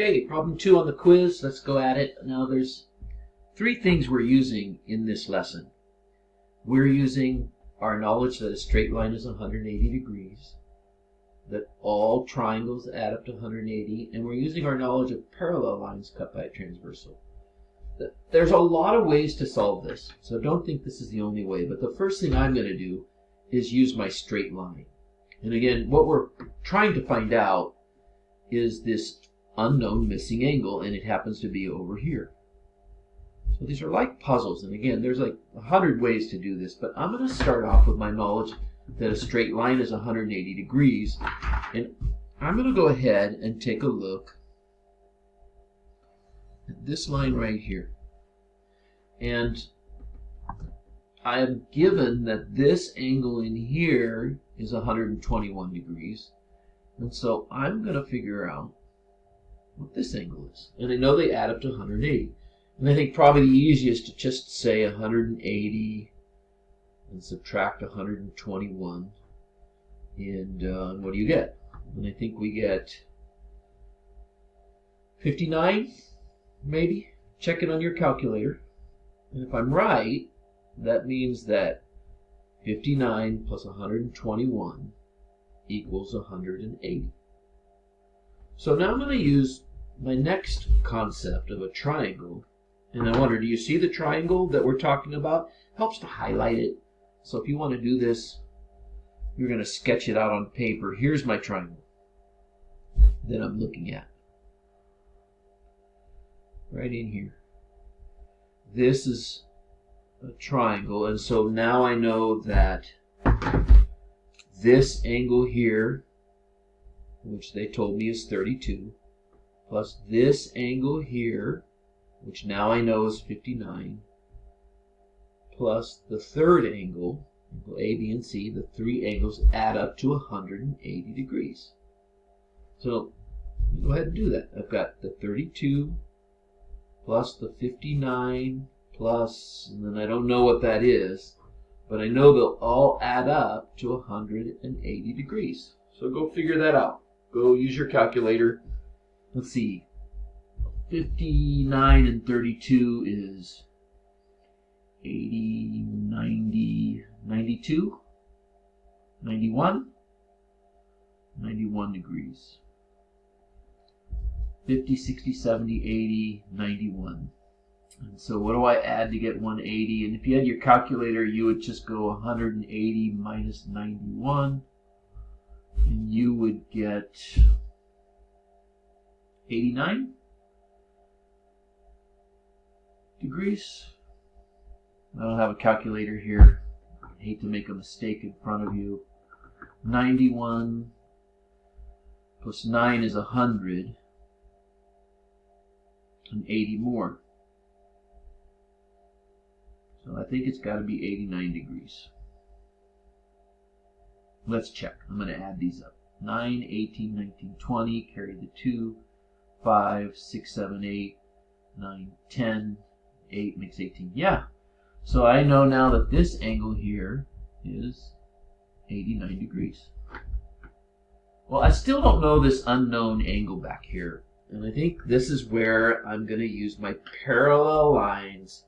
Okay, problem 2 on the quiz. Let's go at it. Now there's 3 things we're using in this lesson. We're using our knowledge that a straight line is 180 degrees, that all triangles add up to 180, and we're using our knowledge of parallel lines cut by a transversal. There's a lot of ways to solve this, so don't think this is the only way, but the first thing I'm going to do is use my straight line. And again, what we're trying to find out is this unknown missing angle, and it happens to be over here. So these are like puzzles, and again, there's like 100 ways to do this, but I'm going to start off with my knowledge that a straight line is 180 degrees, and I'm going to go ahead and take a look at this line right here. And I am given that this angle in here is 121 degrees, and so I'm going to figure out what this angle is. And I know they add up to 180. And I think probably the easiest to just say 180 and subtract 121. And what do you get? And I think we get 59, maybe. Check it on your calculator. And if I'm right, that means that 59 plus 121 equals 180. So now I'm going to use my next concept of a triangle. And I wonder, do you see the triangle that we're talking about? Helps to highlight it. So if you want to do this, you're going to sketch it out on paper. Here's my triangle that I'm looking at. Right in here. This is a triangle, and so now I know that this angle here, which they told me is 32, plus this angle here, which now I know is 59, plus the third angle, angle A, B, and C, the 3 angles add up to 180 degrees. So go ahead and do that. I've got the 32 plus the 59 plus, and then I don't know what that is, but I know they'll all add up to 180 degrees. So go figure that out. Go use your calculator. Let's see. 59 and 32 is 80, 90, 92, 91, 91 degrees. 50, 60, 70, 80, 91. And so what do I add to get 180? And if you had your calculator, you would just go 180 minus 91, and you would get 89 degrees. I don't have a calculator here. I hate to make a mistake in front of you. 91 plus 9 is 100, and 80 more. So I think it's got to be 89 degrees. Let's check. I'm going to add these up. 9, 18, 19, 20, carry the 2, 5, 6, 7, 8, 9, 10, 8 makes 18. Yeah. So I know now that this angle here is 89 degrees. Well, I still don't know this unknown angle back here. And I think this is where I'm going to use my parallel lines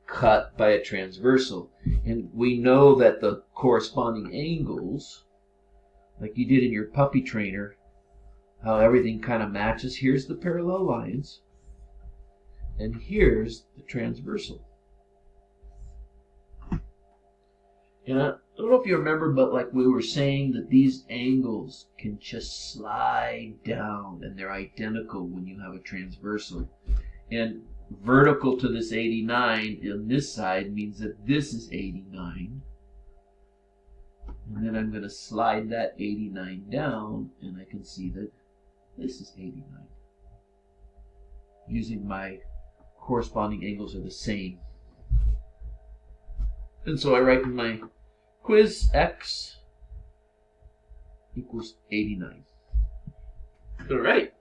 cut by a transversal. And we know that the corresponding angles, like you did in your puppy trainer, how everything kind of matches. Here's the parallel lines, and here's the transversal. And I don't know if you remember, but like we were saying that these angles can just slide down, and they're identical when you have a transversal. And vertical to this 89 on this side means that this is 89. And then I'm going to slide that 89 down, and I can see that this is 89. Using my corresponding angles are the same. And so I write in my quiz x equals 89. All right.